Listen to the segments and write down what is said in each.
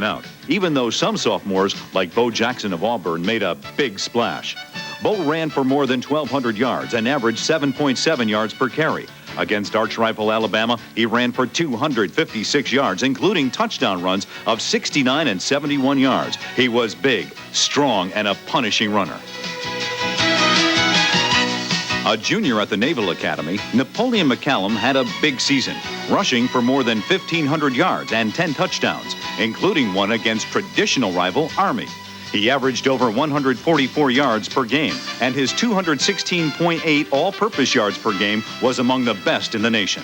out, even though some sophomores, like Bo Jackson of Auburn, made a big splash. Bo ran for more than 1,200 yards and averaged 7.7 yards per carry. Against arch rival Alabama, he ran for 256 yards, including touchdown runs of 69 and 71 yards. He was big, strong, and a punishing runner. A junior at the Naval Academy, Napoleon McCallum had a big season, rushing for more than 1,500 yards and 10 touchdowns, including one against traditional rival Army. He averaged over 144 yards per game, and his 216.8 all-purpose yards per game was among the best in the nation.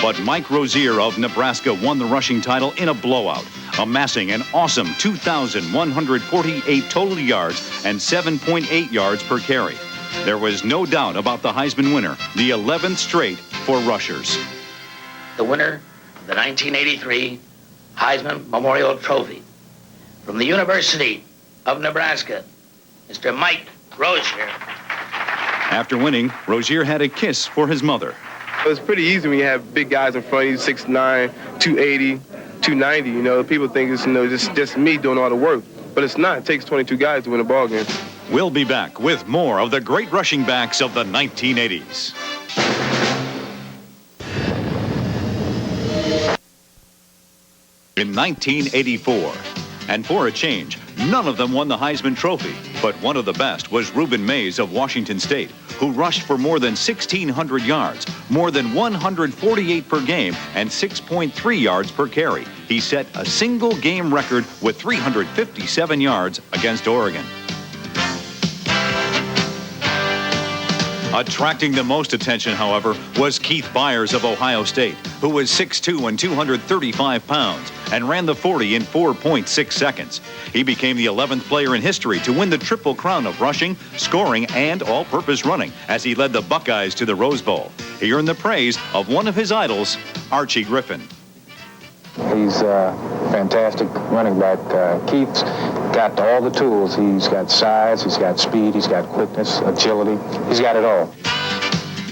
But Mike Rozier of Nebraska won the rushing title in a blowout, amassing an awesome 2,148 total yards and 7.8 yards per carry. There was no doubt about the Heisman winner, the 11th straight for rushers. The winner of the 1983 Heisman Memorial Trophy from the University of Nebraska, Mr. Mike Rozier. After winning, Rozier had a kiss for his mother. It was pretty easy when you have big guys in front of you, 6'9", 280, 290. You know, people think it's just me doing all the work, but it's not. It takes 22 guys to win a ball game. We'll be back with more of the great rushing backs of the 1980s. In 1984, and for a change, none of them won the Heisman Trophy, but one of the best was Reuben Mays of Washington State, who rushed for more than 1,600 yards, more than 148 per game, and 6.3 yards per carry. He set a single game record with 357 yards against Oregon. Attracting the most attention, however, was Keith Byers of Ohio State, who was 6'2" and 235 pounds and ran the 40 in 4.6 seconds. He became the 11th player in history to win the Triple Crown of rushing, scoring, and all-purpose running as he led the Buckeyes to the Rose Bowl. He earned the praise of one of his idols, Archie Griffin. He's a fantastic running back. Keith's got all the tools. He's got size, he's got speed, he's got quickness, agility. He's got it all.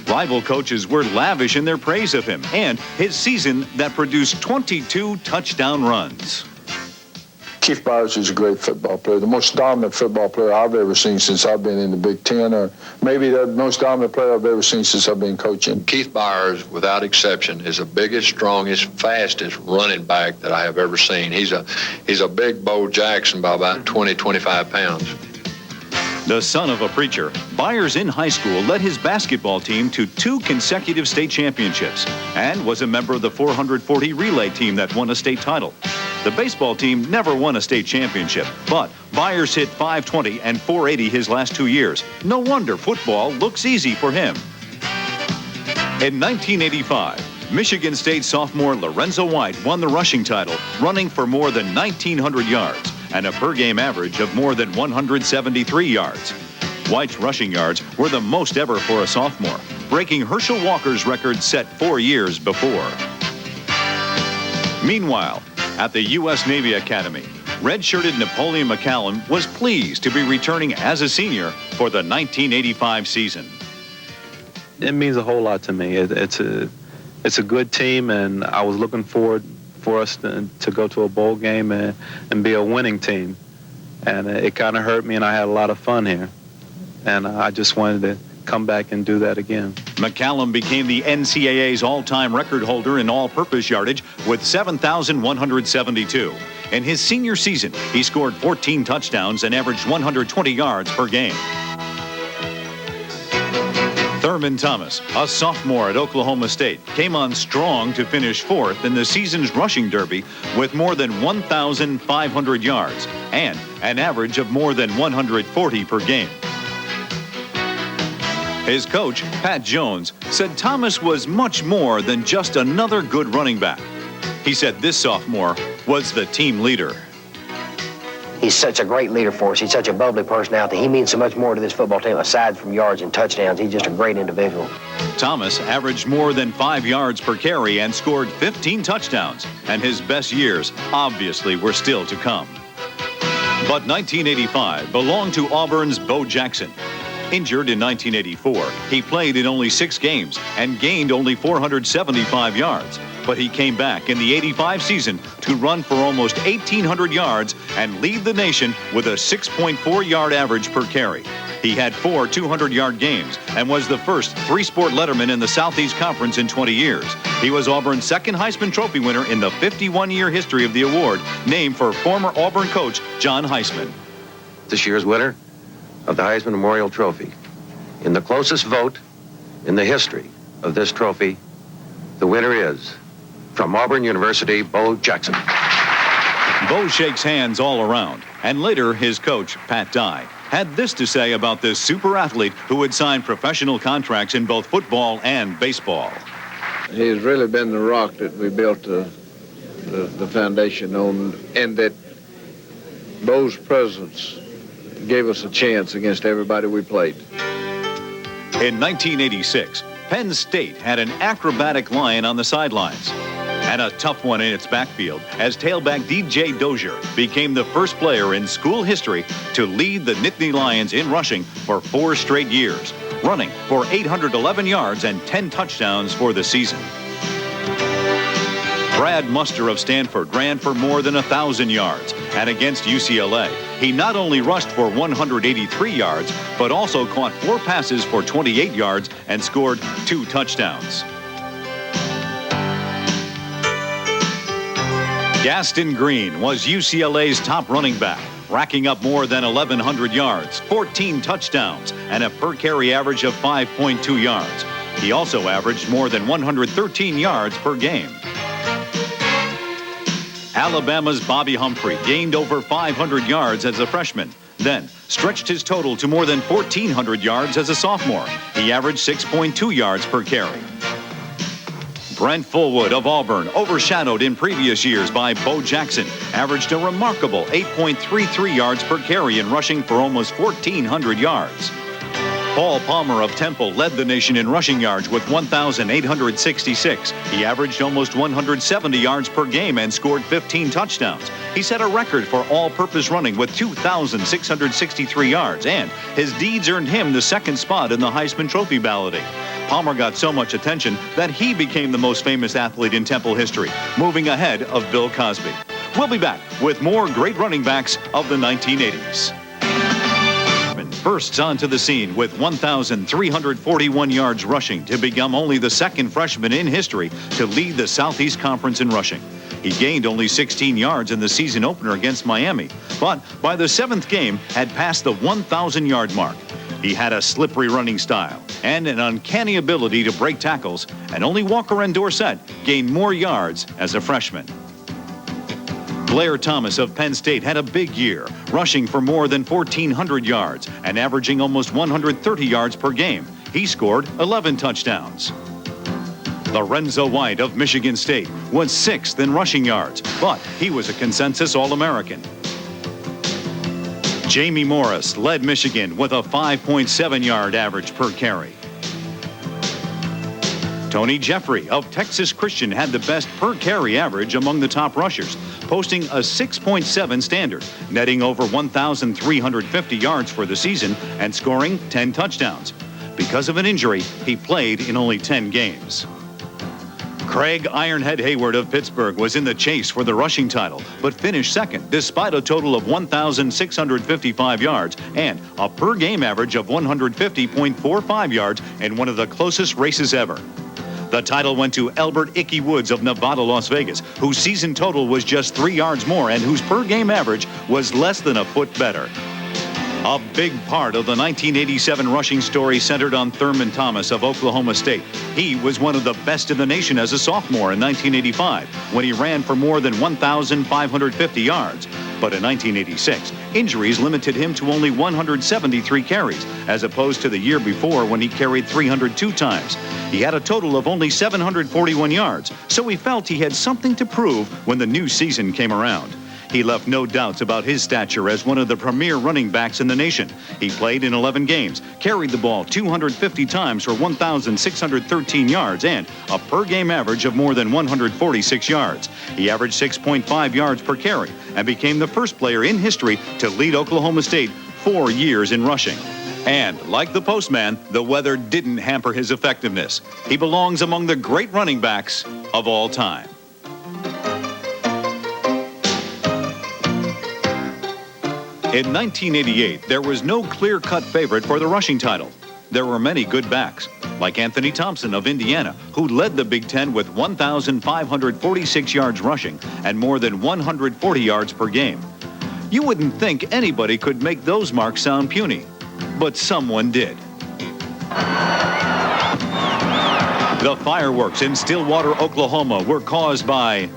Rival coaches were lavish in their praise of him and his season that produced 22 touchdown runs. Keith Byers is a great football player, the most dominant football player I've ever seen since I've been in the Big Ten, or maybe the most dominant player I've ever seen since I've been coaching. Keith Byers, without exception, is the biggest, strongest, fastest running back that I have ever seen. He's a big Bo Jackson by about 20, 25 pounds. The son of a preacher, Byers in high school led his basketball team to 2 consecutive state championships and was a member of the 440 relay team that won a state title. The baseball team never won a state championship, but Byers hit .520 and .480 his last 2 years. No wonder football looks easy for him. In 1985, Michigan State sophomore Lorenzo White won the rushing title, running for more than 1,900 yards and a per-game average of more than 173 yards. White's rushing yards were the most ever for a sophomore, breaking Herschel Walker's record set 4 years before. Meanwhile, at the U.S. Navy Academy, red-shirted Napoleon McCallum was pleased to be returning as a senior for the 1985 season. It means a whole lot to me. It's a good team, and I was looking forward for us to go to a bowl game and be a winning team. And it kind of hurt me, and I had a lot of fun here. And I just wanted to come back and do that again. McCallum became the NCAA's all-time record holder in all-purpose yardage with 7,172. In his senior season, he scored 14 touchdowns and averaged 120 yards per game. Thurman Thomas, a sophomore at Oklahoma State, came on strong to finish 4th in the season's rushing derby with more than 1,500 yards and an average of more than 140 per game. His coach, Pat Jones, said Thomas was much more than just another good running back. He said this sophomore was the team leader. He's such a great leader for us. He's such a bubbly personality. He means so much more to this football team aside from yards and touchdowns. He's just a great individual. Thomas averaged more than 5 yards per carry and scored 15 touchdowns, and his best years obviously were still to come. But 1985 belonged to Auburn's Bo Jackson. Injured in 1984, he played in only 6 games and gained only 475 yards. But he came back in the 85 season to run for almost 1,800 yards and lead the nation with a 6.4-yard average per carry. He had 4 200-yard games and was the first 3-sport letterman in the Southeast Conference in 20 years. He was Auburn's second Heisman Trophy winner in the 51-year history of the award, named for former Auburn coach John Heisman. This year's winner of the Heisman Memorial Trophy, in the closest vote in the history of this trophy, the winner is, from Auburn University, Bo Jackson. Bo shakes hands all around, and later his coach, Pat Dye, had this to say about this super athlete who had signed professional contracts in both football and baseball. He's really been the rock that we built the foundation on, and that Bo's presence gave us a chance against everybody we played. In 1986, Penn State had an acrobatic lion on the sidelines and a tough one in its backfield as tailback DJ Dozier became the first player in school history to lead the Nittany Lions in rushing for 4 straight years, running for 811 yards and 10 touchdowns for the season. Brad Muster of Stanford ran for more than 1,000 yards, and against UCLA, he not only rushed for 183 yards, but also caught 4 passes for 28 yards and scored 2 touchdowns. Gaston Green was UCLA's top running back, racking up more than 1,100 yards, 14 touchdowns, and a per-carry average of 5.2 yards. He also averaged more than 113 yards per game. Alabama's Bobby Humphrey gained over 500 yards as a freshman, then stretched his total to more than 1,400 yards as a sophomore. He averaged 6.2 yards per carry. Brent Fullwood of Auburn, overshadowed in previous years by Bo Jackson, averaged a remarkable 8.33 yards per carry in rushing for almost 1,400 yards. Paul Palmer of Temple led the nation in rushing yards with 1,866. He averaged almost 170 yards per game and scored 15 touchdowns. He set a record for all-purpose running with 2,663 yards, and his deeds earned him the 2nd spot in the Heisman Trophy balloting. Palmer got so much attention that he became the most famous athlete in Temple history, moving ahead of Bill Cosby. We'll be back with more great running backs of the 1980s. Bursts onto the scene with 1,341 yards rushing to become only the 2nd freshman in history to lead the Southeast Conference in rushing. He gained only 16 yards in the season opener against Miami, but by the 7th game had passed the 1,000-yard mark. He had a slippery running style and an uncanny ability to break tackles, and only Walker and Dorsett gained more yards as a freshman. Blair Thomas of Penn State had a big year, rushing for more than 1,400 yards and averaging almost 130 yards per game. He scored 11 touchdowns. Lorenzo White of Michigan State was 6th in rushing yards, but he was a consensus All-American. Jamie Morris led Michigan with a 5.7-yard average per carry. Tony Jeffrey of Texas Christian had the best per-carry average among the top rushers, posting a 6.7 standard, netting over 1,350 yards for the season and scoring 10 touchdowns. Because of an injury, he played in only 10 games. Craig Ironhead Hayward of Pittsburgh was in the chase for the rushing title, but finished 2nd despite a total of 1,655 yards and a per-game average of 150.45 yards in one of the closest races ever. The title went to Elbert Ickey Woods of Nevada, Las Vegas, whose season total was just 3 yards more and whose per-game average was less than a foot better. A big part of the 1987 rushing story centered on Thurman Thomas of Oklahoma State. He was one of the best in the nation as a sophomore in 1985 when he ran for more than 1,550 yards. But in 1986, injuries limited him to only 173 carries, as opposed to the year before when he carried 302 times. He had a total of only 741 yards, so he felt he had something to prove when the new season came around. He left no doubts about his stature as one of the premier running backs in the nation. He played in 11 games, carried the ball 250 times for 1,613 yards, and a per-game average of more than 146 yards. He averaged 6.5 yards per carry and became the first player in history to lead Oklahoma State 4 years in rushing. And like the postman, the weather didn't hamper his effectiveness. He belongs among the great running backs of all time. In 1988, there was no clear-cut favorite for the rushing title. There were many good backs, like Anthony Thompson of Indiana, who led the Big Ten with 1,546 yards rushing and more than 140 yards per game. You wouldn't think anybody could make those marks sound puny, but someone did. The fireworks in Stillwater, Oklahoma were caused by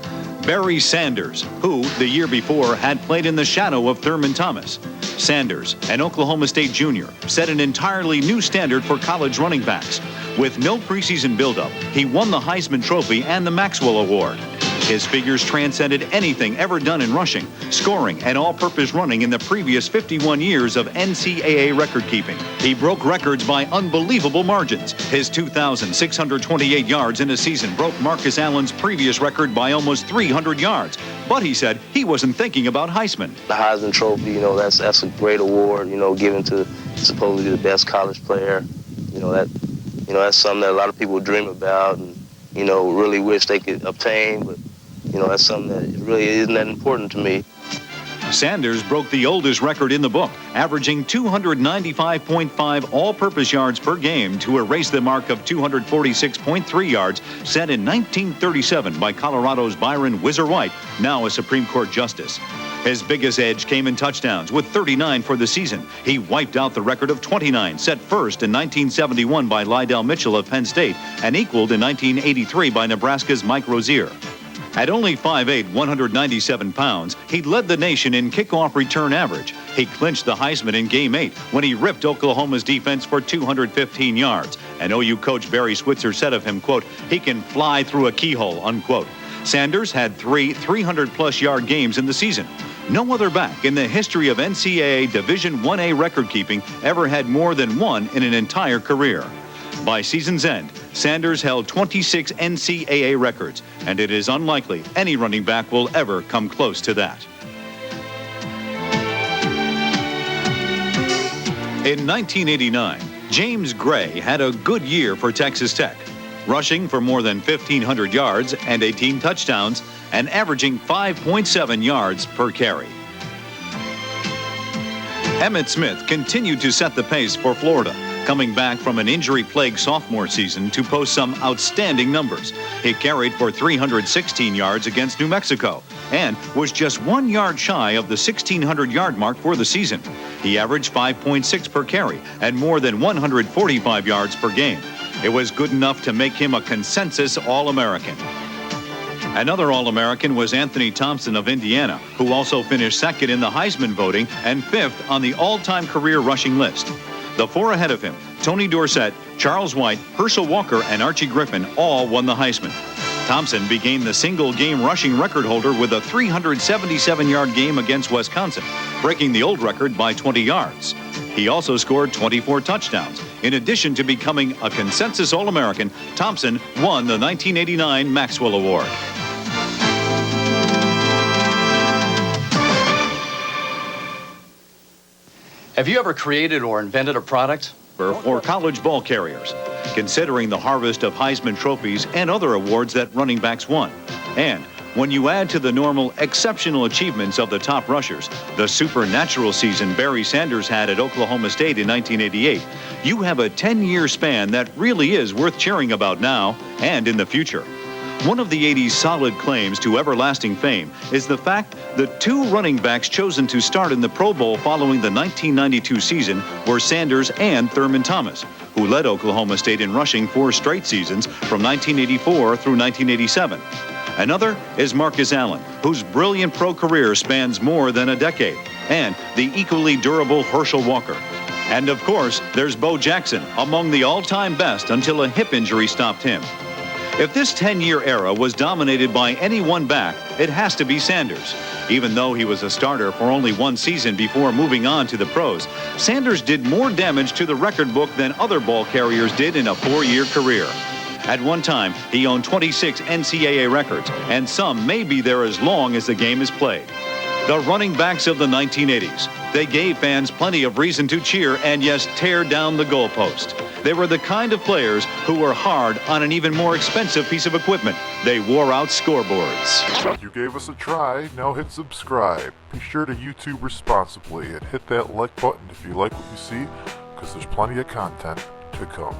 Barry Sanders, who, the year before, had played in the shadow of Thurman Thomas. Sanders, an Oklahoma State junior, set an entirely new standard for college running backs. With no preseason buildup, he won the Heisman Trophy and the Maxwell Award. His figures transcended anything ever done in rushing, scoring, and all-purpose running in the previous 51 years of NCAA record-keeping. He broke records by unbelievable margins. His 2,628 yards in a season broke Marcus Allen's previous record by almost 300 yards. But he said he wasn't thinking about Heisman. The Heisman Trophy, that's a great award, given to supposedly the best college player. That's something that a lot of people dream about and, really wish they could obtain, but that's something that really isn't that important to me. Sanders broke the oldest record in the book, averaging 295.5 all-purpose yards per game to erase the mark of 246.3 yards set in 1937 by Colorado's Byron Whizzer White, now a Supreme Court justice. His biggest edge came in touchdowns, with 39 for the season. He wiped out the record of 29, set first in 1971 by Lydell Mitchell of Penn State and equaled in 1983 by Nebraska's Mike Rozier. At only 5'8", 197 pounds, he led the nation in kickoff return average. He clinched the Heisman in Game 8 when he ripped Oklahoma's defense for 215 yards. And OU coach Barry Switzer said of him, quote, "He can fly through a keyhole," unquote. Sanders had 3 300-plus yard games in the season. No other back in the history of NCAA Division I-A record-keeping ever had more than one in an entire career. By season's end, Sanders held 26 NCAA records, and it is unlikely any running back will ever come close to that. In 1989, James Gray had a good year for Texas Tech, rushing for more than 1,500 yards and 18 touchdowns and averaging 5.7 yards per carry. Emmitt Smith continued to set the pace for Florida, coming back from an injury-plagued sophomore season to post some outstanding numbers. He carried for 316 yards against New Mexico and was just 1 yard shy of the 1,600-yard mark for the season. He averaged 5.6 per carry and more than 145 yards per game. It was good enough to make him a consensus All-American. Another All-American was Anthony Thompson of Indiana, who also finished second in the Heisman voting and fifth on the all-time career rushing list. The four ahead of him, Tony Dorsett, Charles White, Herschel Walker, and Archie Griffin, all won the Heisman. Thompson became the single-game rushing record holder with a 377-yard game against Wisconsin, breaking the old record by 20 yards. He also scored 24 touchdowns. In addition to becoming a consensus All-American, Thompson won the 1989 Maxwell Award. Have you ever created or invented a product? For college ball carriers, considering the harvest of Heisman trophies and other awards that running backs won. And when you add to the normal exceptional achievements of the top rushers, the supernatural season Barry Sanders had at Oklahoma State in 1988, you have a 10-year span that really is worth cheering about now and in the future. One of the 80s' solid claims to everlasting fame is the fact the two running backs chosen to start in the Pro Bowl following the 1992 season were Sanders and Thurman Thomas, who led Oklahoma State in rushing 4 straight seasons from 1984 through 1987. Another is Marcus Allen, whose brilliant pro career spans more than a decade, and the equally durable Herschel Walker. And of course, there's Bo Jackson, among the all-time best until a hip injury stopped him. If this 10-year era was dominated by any one back, it has to be Sanders. Even though he was a starter for only 1 season before moving on to the pros, Sanders did more damage to the record book than other ball carriers did in a 4-year career. At one time, he owned 26 NCAA records, and some may be there as long as the game is played. The running backs of the 1980s. They gave fans plenty of reason to cheer and, yes, tear down the goalpost. They were the kind of players who were hard on an even more expensive piece of equipment. They wore out scoreboards. You gave us a try, now hit subscribe. Be sure to YouTube responsibly and hit that like button if you like what you see, because there's plenty of content to come.